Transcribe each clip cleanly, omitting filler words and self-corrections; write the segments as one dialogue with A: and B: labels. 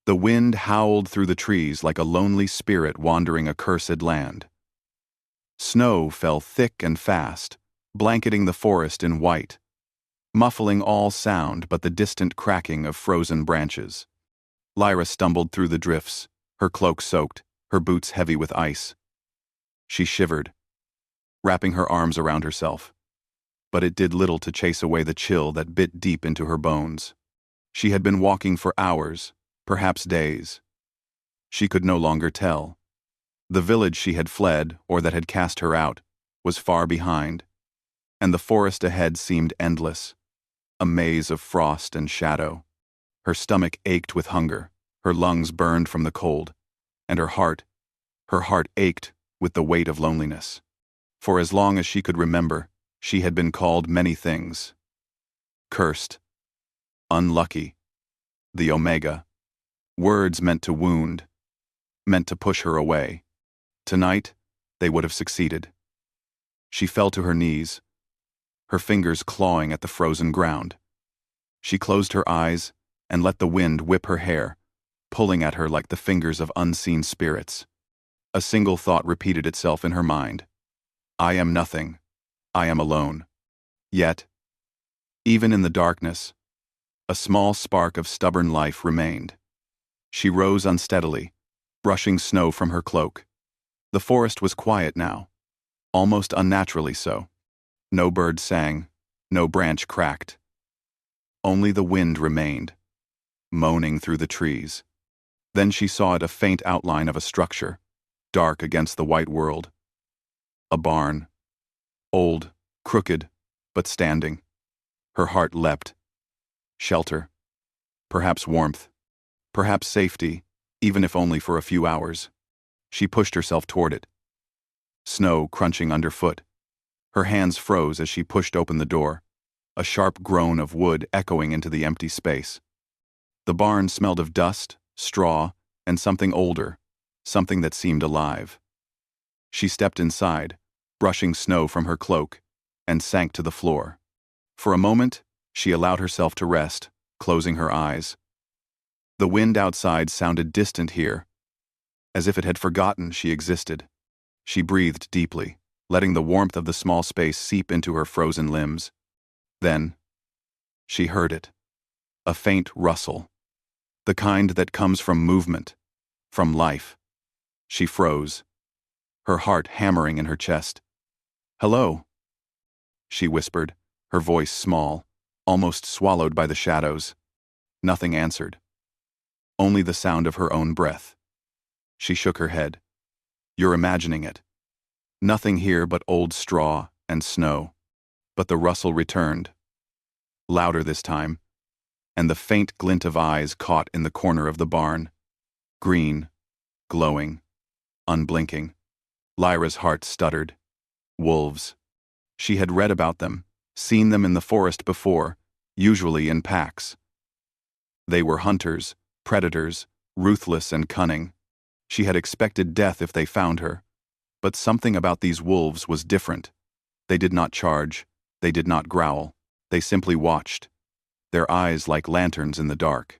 A: The wind howled through the trees like a lonely spirit wandering a cursed land. Snow fell thick and fast, blanketing the forest in white, muffling all sound but the distant cracking of frozen branches. Lyra stumbled through the drifts, her cloak soaked, her boots heavy with ice. She shivered, wrapping her arms around herself, but it did little to chase away the chill that bit deep into her bones. She had been walking for hours, perhaps days. She could no longer tell. The village she had fled, or that had cast her out, was far behind, and the forest ahead seemed endless, a maze of frost and shadow. Her stomach ached with hunger, her lungs burned from the cold, and her heart ached with the weight of loneliness. For as long as she could remember, she had been called many things. Cursed, unlucky, the Omega. Words meant to wound, meant to push her away. Tonight, they would have succeeded. She fell to her knees, her fingers clawing at the frozen ground. She closed her eyes and let the wind whip her hair, pulling at her like the fingers of unseen spirits. A single thought repeated itself in her mind. I am nothing. I am alone. Yet, even in the darkness, a small spark of stubborn life remained. She rose unsteadily, brushing snow from her cloak. The forest was quiet now, almost unnaturally so. No bird sang, no branch cracked. Only the wind remained, moaning through the trees. Then she saw it, a faint outline of a structure, dark against the white world. A barn. Old, crooked, but standing. Her heart leapt. Shelter. Perhaps warmth. Perhaps safety, even if only for a few hours. She pushed herself toward it. Snow crunching underfoot. Her hands froze as she pushed open the door, a sharp groan of wood echoing into the empty space. The barn smelled of dust, straw, and something older, something that seemed alive. She stepped inside, brushing snow from her cloak, and sank to the floor. For a moment, she allowed herself to rest, closing her eyes. The wind outside sounded distant here, as if it had forgotten she existed. She breathed deeply, letting the warmth of the small space seep into her frozen limbs. Then, she heard it. A faint rustle. The kind that comes from movement, from life. She froze, her heart hammering in her chest. Hello, she whispered, her voice small, almost swallowed by the shadows. Nothing answered. Only the sound of her own breath. She shook her head. You're imagining it. Nothing here but old straw and snow. But the rustle returned. Louder this time, and the faint glint of eyes caught in the corner of the barn. Green, glowing, unblinking. Lyra's heart stuttered. Wolves. She had read about them, seen them in the forest before, usually in packs. They were hunters, predators, ruthless and cunning. She had expected death if they found her. But something about these wolves was different. They did not charge. They did not growl. They simply watched, their eyes like lanterns in the dark.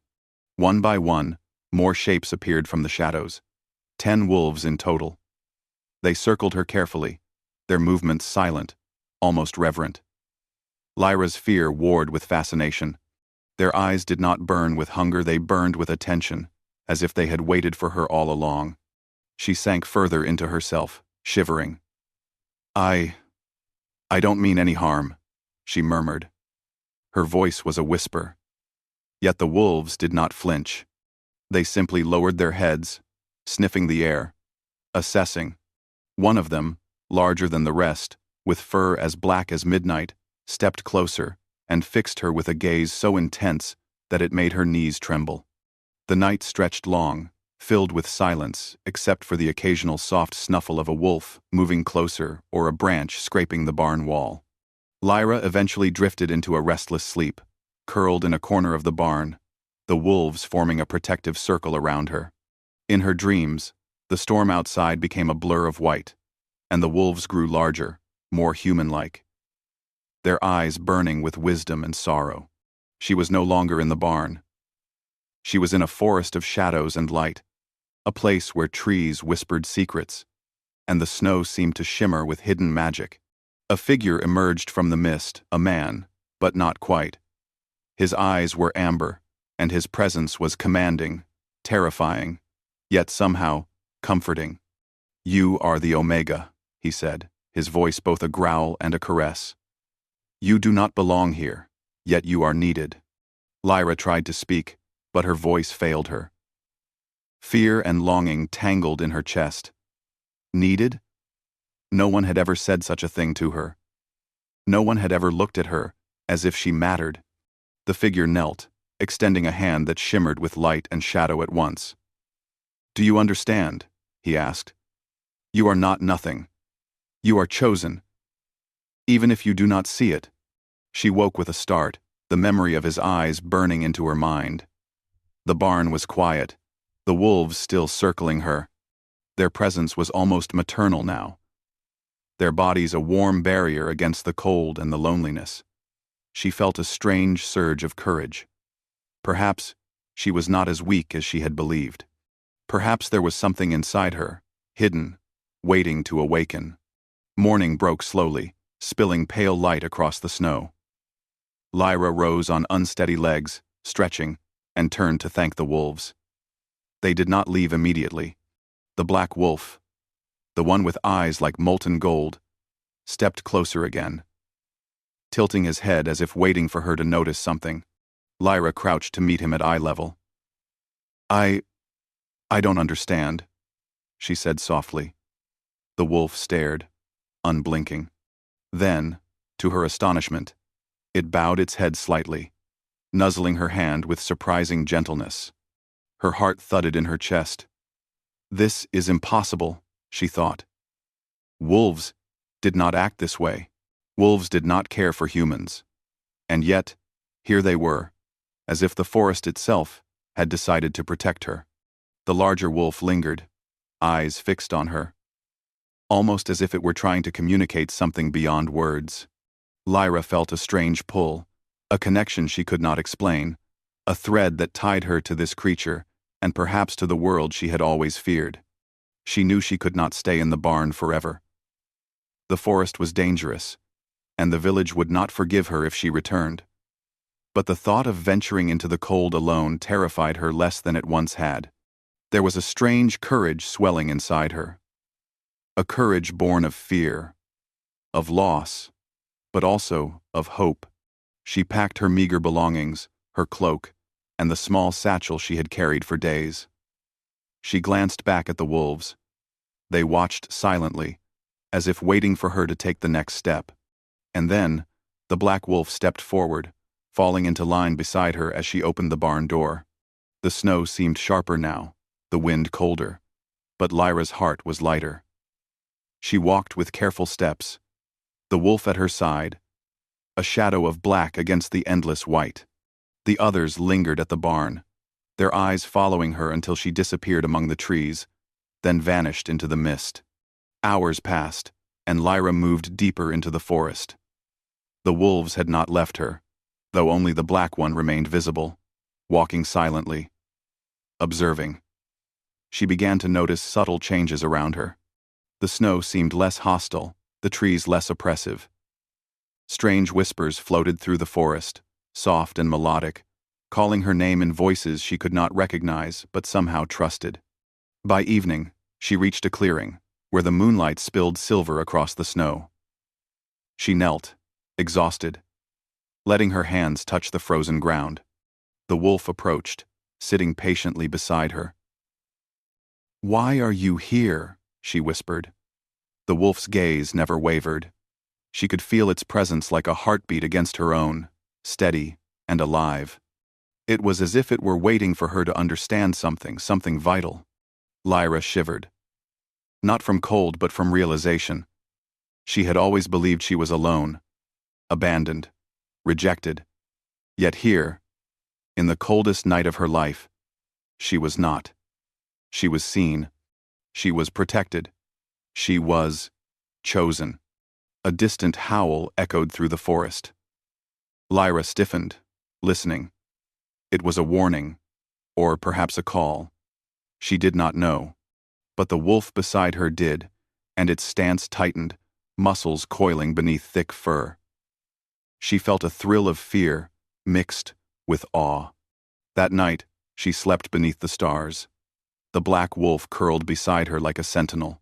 A: One by one, more shapes appeared from the shadows. 10 wolves in total. They circled her carefully, their movements silent, almost reverent. Lyra's fear warred with fascination. Their eyes did not burn with hunger, they burned with attention, as if they had waited for her all along. She sank further into herself, shivering. I don't mean any harm, she murmured. Her voice was a whisper. Yet the wolves did not flinch. They simply lowered their heads, sniffing the air, assessing. One of them, larger than the rest, with fur as black as midnight, stepped closer and fixed her with a gaze so intense that it made her knees tremble. The night stretched long, filled with silence except for the occasional soft snuffle of a wolf moving closer or a branch scraping the barn wall. Lyra eventually drifted into a restless sleep, curled in a corner of the barn, the wolves forming a protective circle around her. In her dreams, the storm outside became a blur of white, and the wolves grew larger, more human-like. Their eyes burning with wisdom and sorrow. She was no longer in the barn. She was in a forest of shadows and light, a place where trees whispered secrets, and the snow seemed to shimmer with hidden magic. A figure emerged from the mist, a man, but not quite. His eyes were amber, and his presence was commanding, terrifying, yet somehow comforting. "You are the Omega," he said, his voice both a growl and a caress. "You do not belong here, yet you are needed." Lyra tried to speak, but her voice failed her. Fear and longing tangled in her chest. Needed? No one had ever said such a thing to her. No one had ever looked at her as if she mattered. The figure knelt, extending a hand that shimmered with light and shadow at once. "Do you understand?" he asked. "You are not nothing. You are chosen. Even if you do not see it." She woke with a start, the memory of his eyes burning into her mind. The barn was quiet, the wolves still circling her. Their presence was almost maternal now. Their bodies a warm barrier against the cold and the loneliness. She felt a strange surge of courage. Perhaps she was not as weak as she had believed. Perhaps there was something inside her, hidden, waiting to awaken. Morning broke slowly, spilling pale light across the snow. Lyra rose on unsteady legs, stretching, and turned to thank the wolves. They did not leave immediately. The black wolf, the one with eyes like molten gold, stepped closer again. Tilting his head as if waiting for her to notice something, Lyra crouched to meet him at eye level. I don't understand," she said softly. The wolf stared, unblinking. Then, to her astonishment, it bowed its head slightly, nuzzling her hand with surprising gentleness. Her heart thudded in her chest. This is impossible, she thought. Wolves did not act this way. Wolves did not care for humans. And yet, here they were, as if the forest itself had decided to protect her. The larger wolf lingered, eyes fixed on her, almost as if it were trying to communicate something beyond words. Lyra felt a strange pull, a connection she could not explain, a thread that tied her to this creature, and perhaps to the world she had always feared. She knew she could not stay in the barn forever. The forest was dangerous, and the village would not forgive her if she returned. But the thought of venturing into the cold alone terrified her less than it once had. There was a strange courage swelling inside her. A courage born of fear, of loss, but also of hope. She packed her meager belongings, her cloak, and the small satchel she had carried for days. She glanced back at the wolves. They watched silently, as if waiting for her to take the next step. And then, the black wolf stepped forward, falling into line beside her as she opened the barn door. The snow seemed sharper now, the wind colder, but Lyra's heart was lighter. She walked with careful steps, the wolf at her side, a shadow of black against the endless white. The others lingered at the barn, their eyes following her until she disappeared among the trees, then vanished into the mist. Hours passed, and Lyra moved deeper into the forest. The wolves had not left her, though only the black one remained visible, walking silently, observing. She began to notice subtle changes around her. The snow seemed less hostile, the trees less oppressive. Strange whispers floated through the forest, soft and melodic, calling her name in voices she could not recognize but somehow trusted. By evening, she reached a clearing, where the moonlight spilled silver across the snow. She knelt, exhausted, letting her hands touch the frozen ground. The wolf approached, sitting patiently beside her. "Why are you here?" she whispered. The wolf's gaze never wavered. She could feel its presence like a heartbeat against her own, steady and alive. It was as if it were waiting for her to understand something vital. Lyra shivered. Not from cold but from realization. She had always believed she was alone, abandoned, rejected. Yet here, in the coldest night of her life, she was not. She was seen. She was protected. She was chosen. A distant howl echoed through the forest. Lyra stiffened, listening. It was a warning, Or perhaps a call. She did not know. But the wolf beside her did, and its stance tightened, muscles coiling beneath thick fur. She felt a thrill of fear, mixed with awe. That night, she slept beneath the stars. The black wolf curled beside her like a sentinel.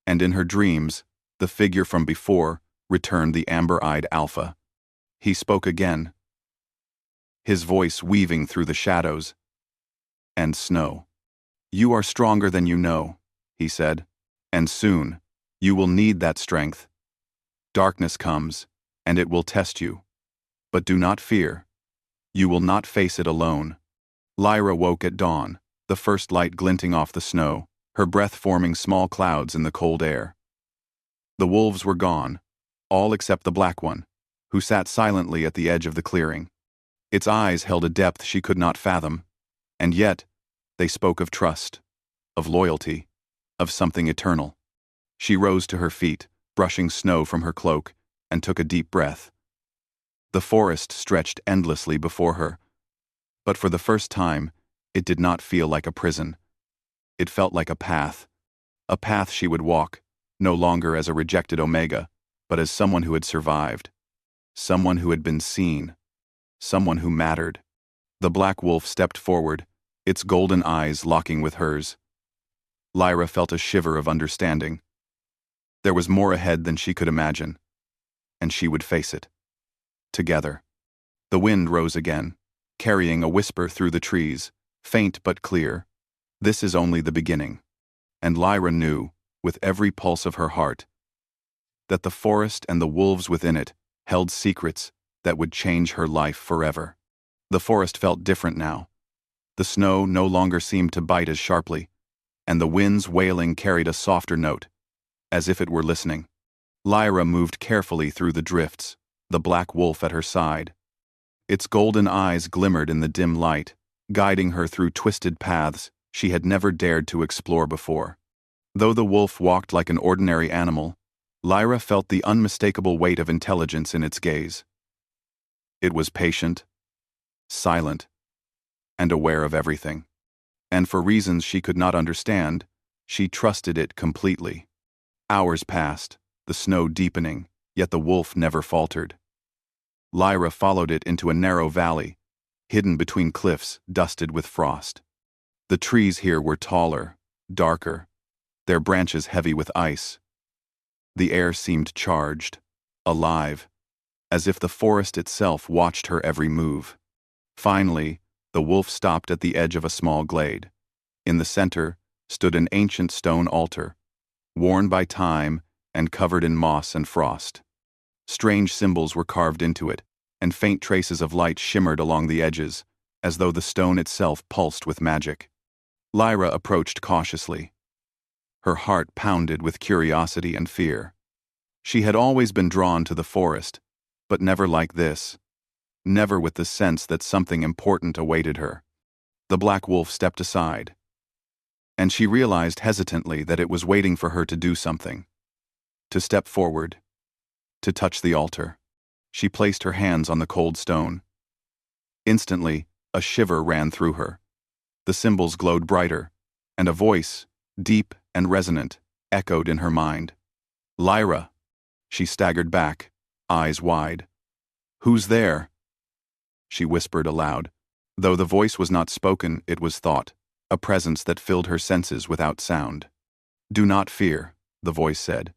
A: And in her dreams, the figure from before returned the amber-eyed alpha. He spoke again, his voice weaving through the shadows and snow. "You are stronger than you know," he said, "and soon, you will need that strength. Darkness comes, and it will test you. But do not fear. You will not face it alone." Lyra woke at dawn, the first light glinting off the snow, her breath forming small clouds in the cold air. The wolves were gone, all except the black one, who sat silently at the edge of the clearing. Its eyes held a depth she could not fathom, and yet they spoke of trust, of loyalty, of something eternal. She rose to her feet, brushing snow from her cloak, and took a deep breath. The forest stretched endlessly before her, but for the first time, it did not feel like a prison. It felt like a path she would walk, no longer as a rejected Omega, but as someone who had survived, someone who had been seen, someone who mattered. The black wolf stepped forward, its golden eyes locking with hers. Lyra felt a shiver of understanding. There was more ahead than she could imagine, and she would face it. Together. The wind rose again, carrying a whisper through the trees, faint but clear. This is only the beginning. And Lyra knew, with every pulse of her heart, that the forest and the wolves within it held secrets that would change her life forever. The forest felt different now. The snow no longer seemed to bite as sharply, and the wind's wailing carried a softer note, as if it were listening. Lyra moved carefully through the drifts, the black wolf at her side. Its golden eyes glimmered in the dim light, guiding her through twisted paths she had never dared to explore before. Though the wolf walked like an ordinary animal, Lyra felt the unmistakable weight of intelligence in its gaze. It was patient, silent, and aware of everything. And for reasons she could not understand, she trusted it completely. Hours passed, the snow deepening, yet the wolf never faltered. Lyra followed it into a narrow valley, hidden between cliffs dusted with frost. The trees here were taller, darker, their branches heavy with ice. The air seemed charged, alive, as if the forest itself watched her every move. Finally, the wolf stopped at the edge of a small glade. In the center stood an ancient stone altar, worn by time and covered in moss and frost. Strange symbols were carved into it, and faint traces of light shimmered along the edges, as though the stone itself pulsed with magic. Lyra approached cautiously. Her heart pounded with curiosity and fear. She had always been drawn to the forest, but never like this. Never with the sense that something important awaited her. The black wolf stepped aside, and she realized hesitantly that it was waiting for her to do something. To step forward, to touch the altar. She placed her hands on the cold stone. Instantly, a shiver ran through her. The symbols glowed brighter, and a voice, deep and resonant, echoed in her mind. "Lyra!" She staggered back, eyes wide. "Who's there?" She whispered aloud. Though the voice was not spoken, it was thought, a presence that filled her senses without sound. "Do not fear," the voice said.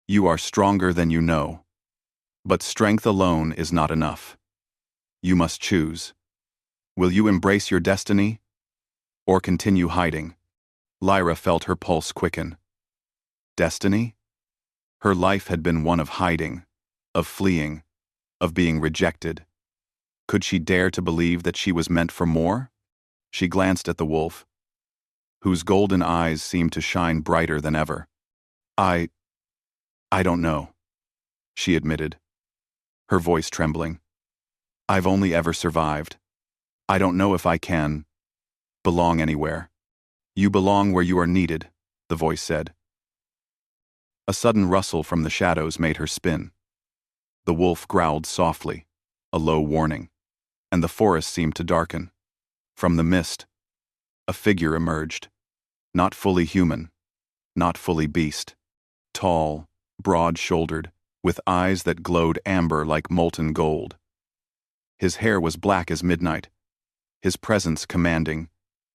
A: "You are stronger than you know. But strength alone is not enough. You must choose. Will you embrace your destiny, or continue hiding?" Lyra felt her pulse quicken. Destiny? Her life had been one of hiding, of fleeing, of being rejected. Could she dare to believe that she was meant for more? She glanced at the wolf, whose golden eyes seemed to shine brighter than ever. I don't know," she admitted, her voice trembling. "I've only ever survived. I don't know if I can belong anywhere." "You belong where you are needed," the voice said. A sudden rustle from the shadows made her spin. The wolf growled softly, a low warning, and the forest seemed to darken. From the mist, a figure emerged. Not fully human, not fully beast. Tall, broad-shouldered, with eyes that glowed amber like molten gold. His hair was black as midnight, his presence commanding,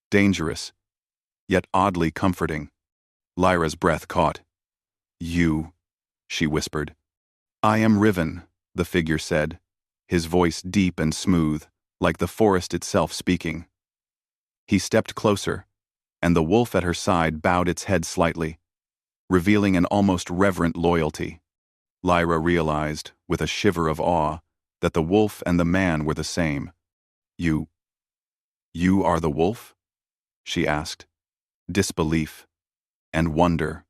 A: dangerous, yet oddly comforting. Lyra's breath caught. "You," she whispered. "I am Riven," the figure said, his voice deep and smooth, like the forest itself speaking. He stepped closer, and the wolf at her side bowed its head slightly, revealing an almost reverent loyalty. Lyra realized, with a shiver of awe, that the wolf and the man were the same. You are the wolf?" she asked, disbelief and wonder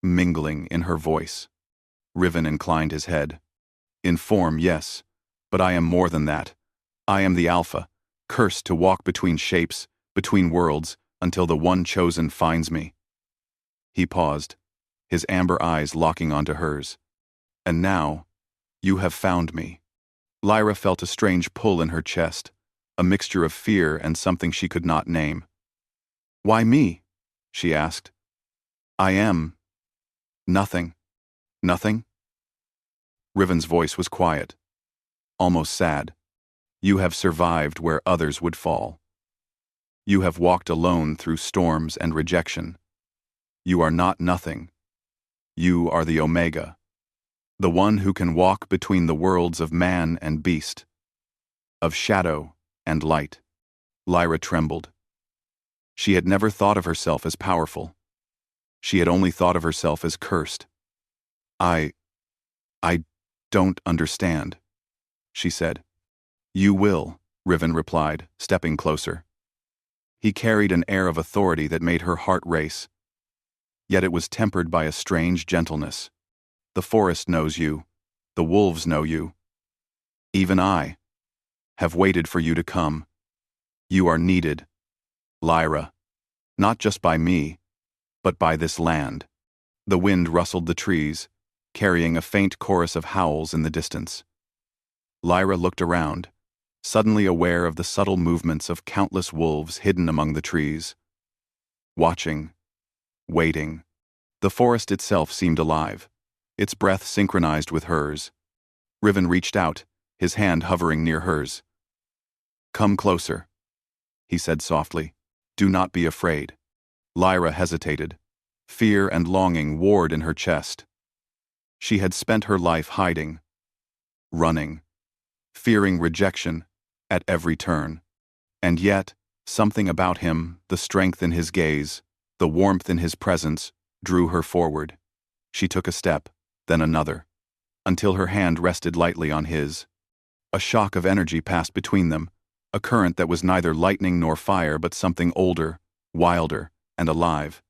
A: mingling in her voice. Riven inclined his head. "In form, yes, but I am more than that. I am the Alpha, cursed to walk between shapes, between worlds, until the one chosen finds me." He paused, his amber eyes locking onto hers. "And now, you have found me." Lyra felt a strange pull in her chest, a mixture of fear and something she could not name. "Why me?" she asked. "I am nothing." "Nothing?" Riven's voice was quiet, almost sad. "You have survived where others would fall. You have walked alone through storms and rejection. You are not nothing. You are the Omega, the one who can walk between the worlds of man and beast, of shadow and light." Lyra trembled. She had never thought of herself as powerful. She had only thought of herself as cursed. I don't understand," she said. "You will," Riven replied, stepping closer. He carried an air of authority that made her heart race, yet it was tempered by a strange gentleness. "The forest knows you. The wolves know you. Even I have waited for you to come. You are needed, Lyra, not just by me, but by this land." The wind rustled the trees, carrying a faint chorus of howls in the distance. Lyra looked around, suddenly aware of the subtle movements of countless wolves hidden among the trees. Watching, waiting. The forest itself seemed alive, its breath synchronized with hers. Riven reached out, his hand hovering near hers. "Come closer," he said softly. "Do not be afraid." Lyra hesitated. Fear and longing warred in her chest. She had spent her life hiding, running, fearing rejection at every turn. And yet, something about him, the strength in his gaze, the warmth in his presence, drew her forward. She took a step, then another, until her hand rested lightly on his. A shock of energy passed between them, a current that was neither lightning nor fire but something older, wilder, and alive.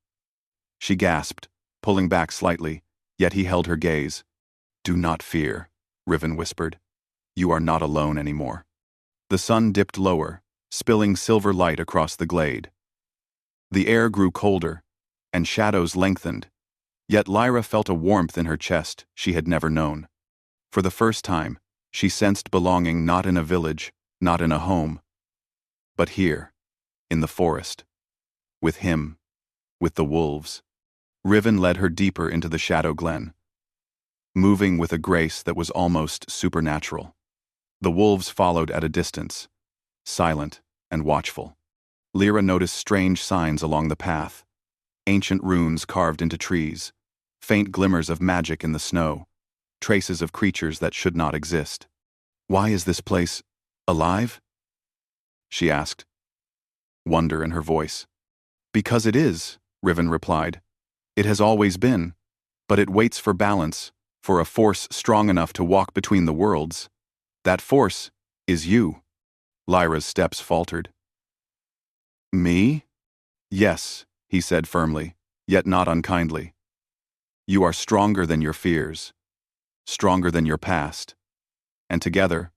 A: She gasped, pulling back slightly, yet he held her gaze. "Do not fear," Riven whispered. "You are not alone anymore." The sun dipped lower, spilling silver light across the glade. The air grew colder, and shadows lengthened, yet Lyra felt a warmth in her chest she had never known. For the first time, she sensed belonging not in a village, not in a home, but here, in the forest, with him, with the wolves. Riven led her deeper into the shadow glen, moving with a grace that was almost supernatural. The wolves followed at a distance, silent and watchful. Lyra noticed strange signs along the path, ancient runes carved into trees, faint glimmers of magic in the snow, traces of creatures that should not exist. "Why is this place alive?" she asked, wonder in her voice. "Because it is," Riven replied. "It has always been, but it waits for balance, for a force strong enough to walk between the worlds. That force is you." Lyra's steps faltered. "Me?" "Yes," he said firmly, yet not unkindly. "You are stronger than your fears, stronger than your past, and together,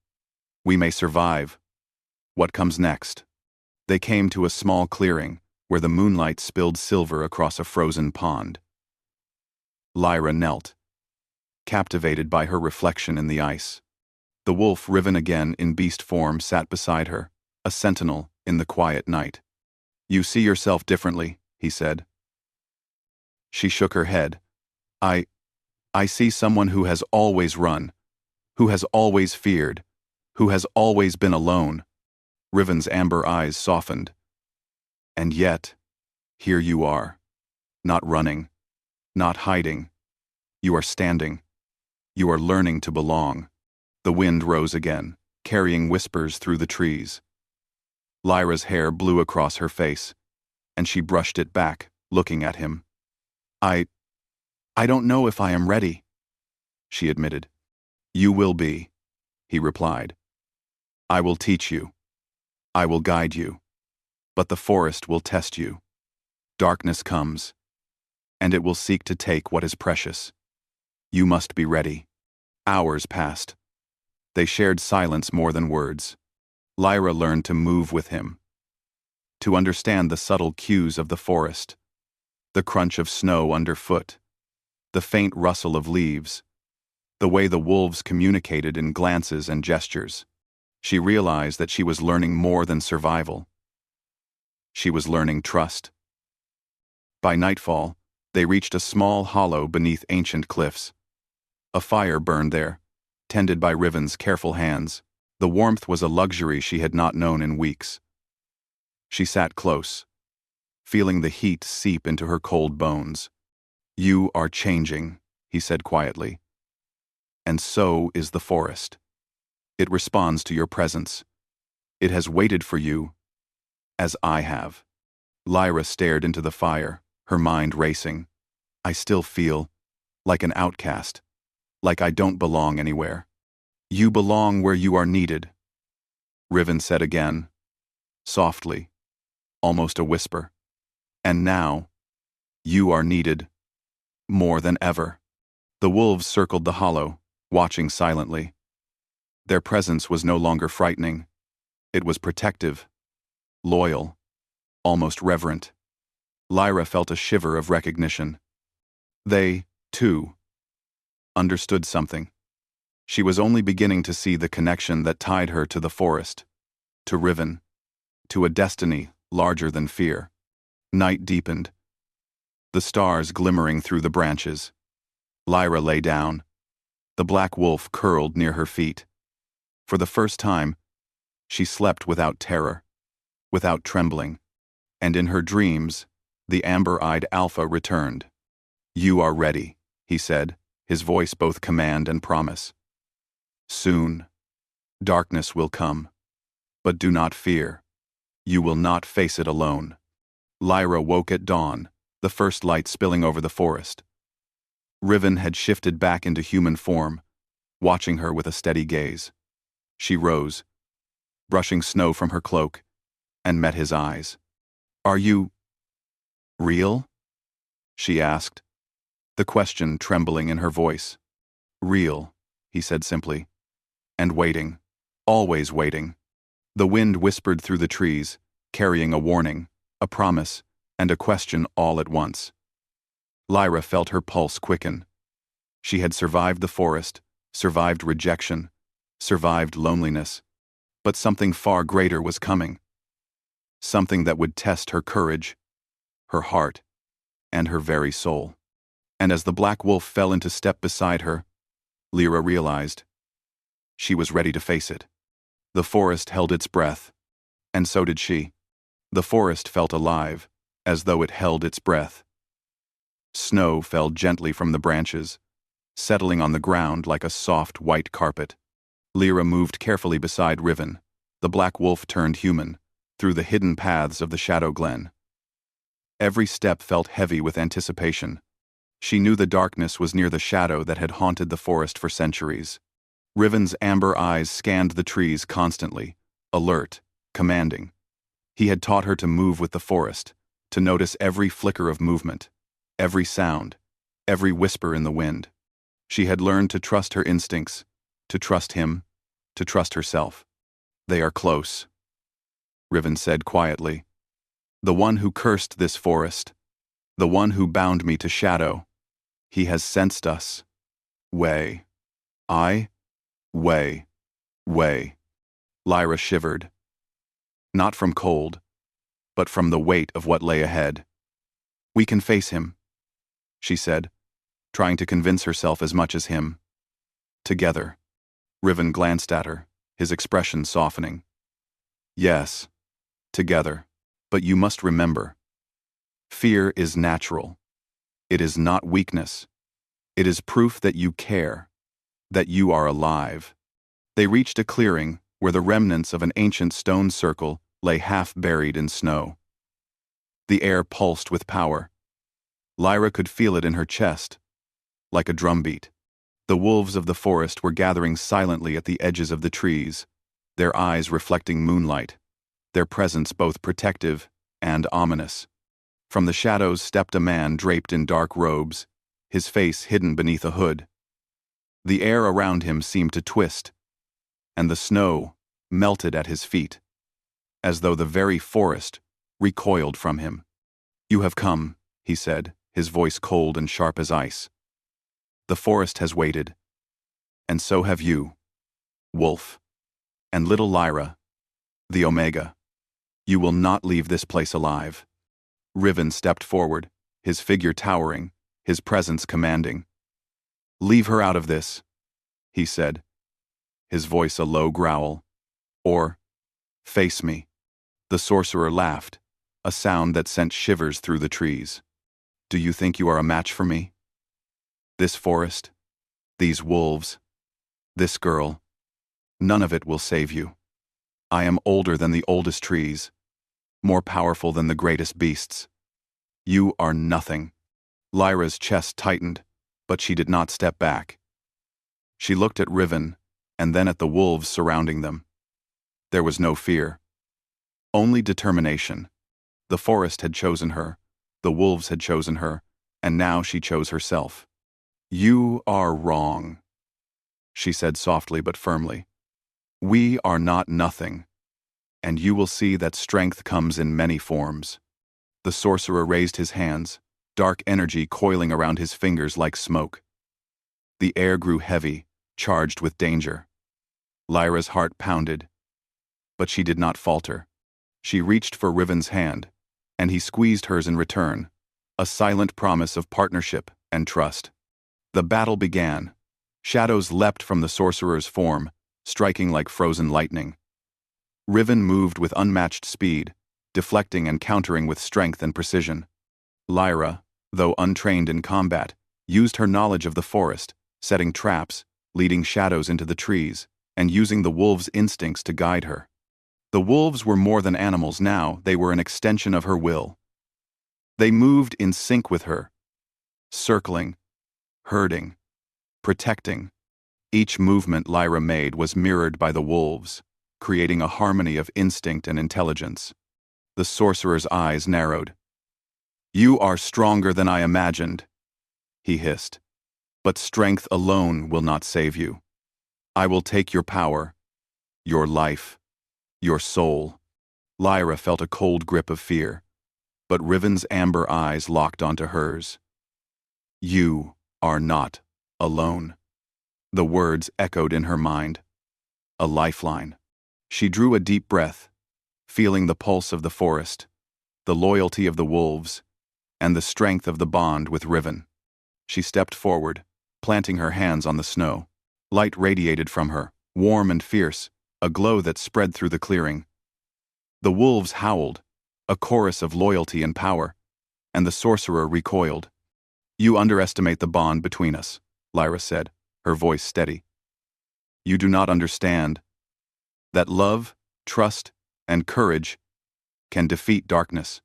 A: we may survive. What comes next?" They came to a small clearing, where the moonlight spilled silver across a frozen pond. Lyra knelt, captivated by her reflection in the ice. The wolf, Riven again in beast form, sat beside her, a sentinel, in the quiet night. "You see yourself differently," he said. She shook her head. I see someone who has always run, who has always feared, who has always been alone." Riven's amber eyes softened. "And yet, here you are. Not running, not hiding. You are standing. You are learning to belong." The wind rose again, carrying whispers through the trees. Lyra's hair blew across her face, and she brushed it back, looking at him. I don't know if I am ready," she admitted. "You will be," he replied. "I will teach you. I will guide you. But the forest will test you. Darkness comes, and it will seek to take what is precious. You must be ready." Hours passed. They shared silence more than words. Lyra learned to move with him, to understand the subtle cues of the forest, the crunch of snow underfoot, the faint rustle of leaves, the way the wolves communicated in glances and gestures. She realized that she was learning more than survival. She was learning trust. By nightfall, they reached a small hollow beneath ancient cliffs. A fire burned there, tended by Riven's careful hands. The warmth was a luxury she had not known in weeks. She sat close, feeling the heat seep into her cold bones. "You are changing," he said quietly. "And so is the forest. It responds to your presence. It has waited for you, as I have." Lyra stared into the fire, her mind racing. "I still feel like an outcast, like I don't belong anywhere." "You belong where you are needed," Riven said again, softly, almost a whisper. "And now, you are needed more than ever." The wolves circled the hollow, watching silently. Their presence was no longer frightening. It was protective, loyal, almost reverent. Lyra felt a shiver of recognition. They, too, understood something. She was only beginning to see the connection that tied her to the forest, to Riven, to a destiny larger than fear. Night deepened, the stars glimmering through the branches. Lyra lay down. The black wolf curled near her feet. For the first time, she slept without terror, without trembling, and in her dreams, the amber-eyed alpha returned. "You are ready," he said, his voice both command and promise. "Soon, darkness will come, but do not fear. You will not face it alone." Lyra woke at dawn, the first light spilling over the forest. Riven had shifted back into human form, watching her with a steady gaze. She rose, brushing snow from her cloak, and met his eyes. "Are you real?" she asked, the question trembling in her voice. "Real," he said simply, "and waiting, always waiting." The wind whispered through the trees, carrying a warning, a promise, and a question all at once. Lyra felt her pulse quicken. She had survived the forest, survived rejection, survived loneliness, but something far greater was coming. Something that would test her courage, her heart, and her very soul. And as the black wolf fell into step beside her, Lyra realized she was ready to face it. The forest held its breath, and so did she. The forest felt alive, as though it held its breath. Snow fell gently from the branches, settling on the ground like a soft white carpet. Lyra moved carefully beside Riven. The black wolf turned human, through the hidden paths of the Shadow Glen. Every step felt heavy with anticipation. She knew the darkness was near the shadow that had haunted the forest for centuries. Riven's amber eyes scanned the trees constantly, alert, commanding. He had taught her to move with the forest, to notice every flicker of movement, every sound, every whisper in the wind. She had learned to trust her instincts, to trust him, to trust herself. "They are close," Riven said quietly. "The one who cursed this forest, the one who bound me to shadow, he has sensed us. Way. Way. Way." Lyra shivered. Not from cold, but from the weight of what lay ahead. "We can face him," she said, trying to convince herself as much as him. "Together." Riven glanced at her, his expression softening. "Yes, together. But you must remember, fear is natural. It is not weakness. It is proof that you care, that you are alive." They reached a clearing where the remnants of an ancient stone circle lay half buried in snow. The air pulsed with power. Lyra could feel it in her chest, like a drumbeat. The wolves of the forest were gathering silently at the edges of the trees, their eyes reflecting moonlight, their presence both protective and ominous. From the shadows stepped a man draped in dark robes, his face hidden beneath a hood. The air around him seemed to twist, and the snow melted at his feet, as though the very forest recoiled from him. "You have come," he said, his voice cold and sharp as ice. "The forest has waited, and so have you, Wolf, and little Lyra, the Omega. You will not leave this place alive." Riven stepped forward, his figure towering, his presence commanding. "Leave her out of this," he said, his voice a low growl. "Or, face me." The sorcerer laughed, a sound that sent shivers through the trees. "Do you think you are a match for me? This forest, these wolves, this girl, none of it will save you. I am older than the oldest trees, more powerful than the greatest beasts. You are nothing." Lyra's chest tightened, but she did not step back. She looked at Riven, and then at the wolves surrounding them. There was no fear, only determination. The forest had chosen her, the wolves had chosen her, and now she chose herself. "You are wrong," she said softly but firmly. "We are not nothing, and you will see that strength comes in many forms." The sorcerer raised his hands, dark energy coiling around his fingers like smoke. The air grew heavy, charged with danger. Lyra's heart pounded, but she did not falter. She reached for Riven's hand, and he squeezed hers in return, a silent promise of partnership and trust. The battle began. Shadows leapt from the sorcerer's form, striking like frozen lightning. Riven moved with unmatched speed, deflecting and countering with strength and precision. Lyra, though untrained in combat, used her knowledge of the forest, setting traps, leading shadows into the trees, and using the wolves' instincts to guide her. The wolves were more than animals now, they were an extension of her will. They moved in sync with her, circling, herding, protecting. Each movement Lyra made was mirrored by the wolves, creating a harmony of instinct and intelligence. The sorcerer's eyes narrowed. "You are stronger than I imagined," he hissed. "But strength alone will not save you. I will take your power, your life, your soul." Lyra felt a cold grip of fear, but Riven's amber eyes locked onto hers. "You are not alone." The words echoed in her mind. A lifeline. She drew a deep breath, feeling the pulse of the forest, the loyalty of the wolves, and the strength of the bond with Riven. She stepped forward, planting her hands on the snow. Light radiated from her, warm and fierce, a glow that spread through the clearing. The wolves howled, a chorus of loyalty and power, and the sorcerer recoiled. "You underestimate the bond between us," Lyra said, her voice steady. "You do not understand that love, trust, and courage can defeat darkness."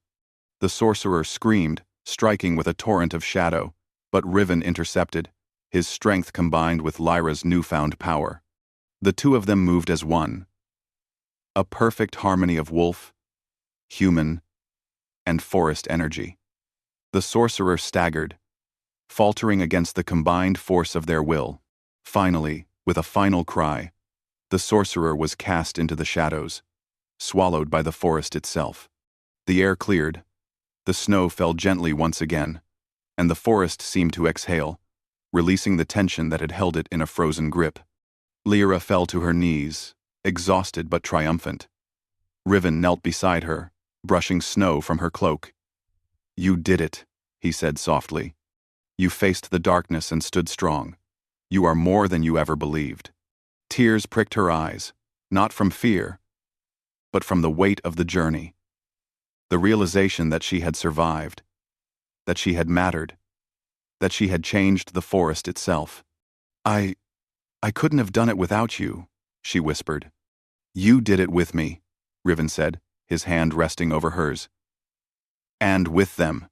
A: The sorcerer screamed, striking with a torrent of shadow, but Riven intercepted, his strength combined with Lyra's newfound power. The two of them moved as one. A perfect harmony of wolf, human, and forest energy. The sorcerer staggered, faltering against the combined force of their will. Finally, with a final cry, the sorcerer was cast into the shadows, swallowed by the forest itself. The air cleared, the snow fell gently once again, and the forest seemed to exhale, releasing the tension that had held it in a frozen grip. Lyra fell to her knees, exhausted but triumphant. Riven knelt beside her, brushing snow from her cloak. "You did it," he said softly. "You faced the darkness and stood strong. You are more than you ever believed." Tears pricked her eyes, not from fear, but from the weight of the journey. The realization that she had survived, that she had mattered, that she had changed the forest itself. I couldn't have done it without you," she whispered. "You did it with me," Riven said, his hand resting over hers. "And with them."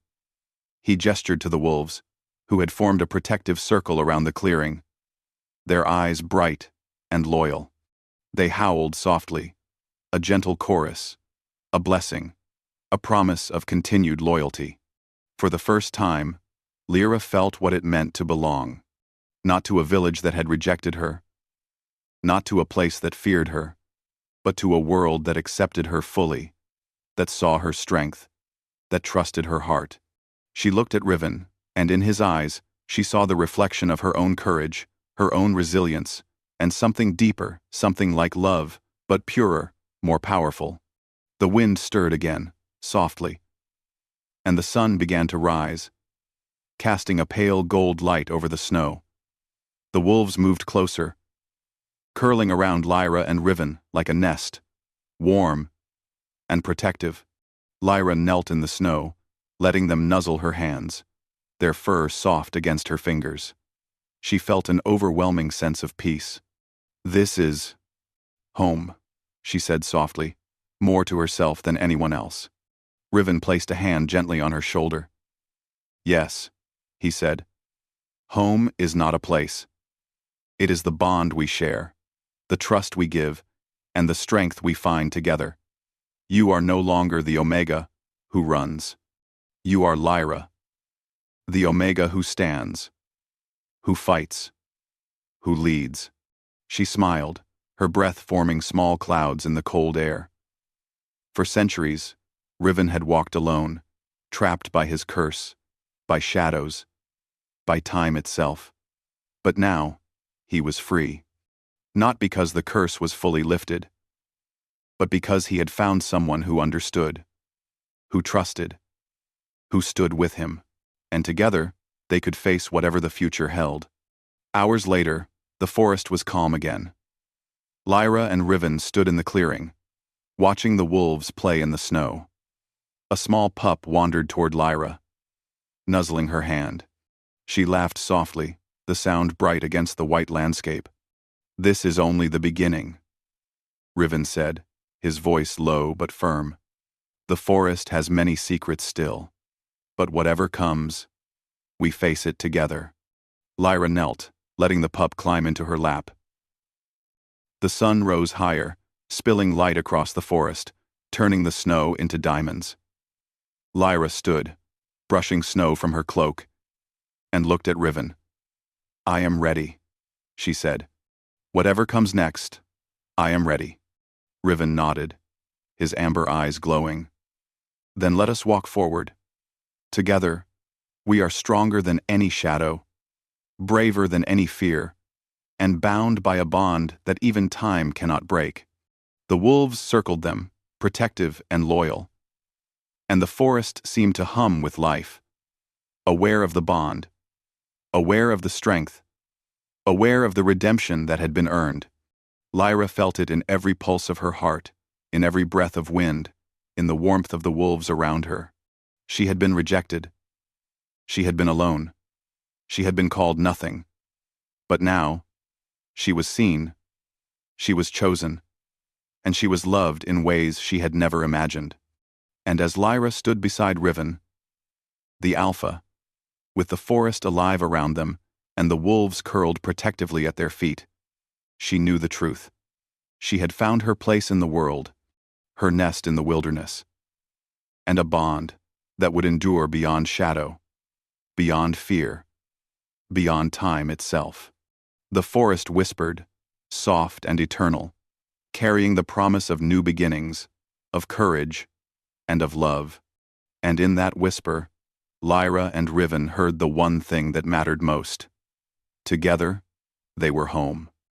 A: He gestured to the wolves, who had formed a protective circle around the clearing, their eyes bright and loyal. They howled softly, a gentle chorus, a blessing, a promise of continued loyalty. For the first time, Lyra felt what it meant to belong. Not to a village that had rejected her, not to a place that feared her, but to a world that accepted her fully, that saw her strength, that trusted her heart. She looked at Riven, and in his eyes, she saw the reflection of her own courage, her own resilience, and something deeper, something like love, but purer, more powerful. The wind stirred again, softly, and the sun began to rise, casting a pale gold light over the snow. The wolves moved closer, curling around Lyra and Riven like a nest, warm and protective. Lyra knelt in the snow, letting them nuzzle her hands, their fur soft against her fingers. She felt an overwhelming sense of peace. "This is home," she said softly, more to herself than anyone else. Riven placed a hand gently on her shoulder. "Yes," he said. "Home is not a place. It is the bond we share, the trust we give, and the strength we find together. You are no longer the Omega who runs. You are Lyra, the Omega who stands, who fights, who leads." She smiled, her breath forming small clouds in the cold air. For centuries, Riven had walked alone, trapped by his curse, by shadows, by time itself. But now, he was free. Not because the curse was fully lifted, but because he had found someone who understood, who trusted, who stood with him, and together, they could face whatever the future held. Hours later, the forest was calm again. Lyra and Riven stood in the clearing, watching the wolves play in the snow. A small pup wandered toward Lyra, nuzzling her hand. She laughed softly, the sound bright against the white landscape. "This is only the beginning," Riven said, his voice low but firm. "The forest has many secrets still, but whatever comes, we face it together." Lyra knelt, letting the pup climb into her lap. The sun rose higher, spilling light across the forest, turning the snow into diamonds. Lyra stood, brushing snow from her cloak, and looked at Riven. "I am ready," she said. "Whatever comes next, I am ready." Riven nodded, his amber eyes glowing. "Then let us walk forward. Together, we are stronger than any shadow, braver than any fear, and bound by a bond that even time cannot break." The wolves circled them, protective and loyal, and the forest seemed to hum with life, aware of the bond, aware of the strength, aware of the redemption that had been earned. Lyra felt it in every pulse of her heart, in every breath of wind, in the warmth of the wolves around her. She had been rejected. She had been alone. She had been called nothing. But now, she was seen, she was chosen, and she was loved in ways she had never imagined. And as Lyra stood beside Riven, the Alpha, with the forest alive around them and the wolves curled protectively at their feet, she knew the truth. She had found her place in the world, her nest in the wilderness, and a bond that would endure beyond shadow, beyond fear, beyond time itself. The forest whispered, soft and eternal, carrying the promise of new beginnings, of courage, and of love. And in that whisper, Lyra and Riven heard the one thing that mattered most. Together, they were home.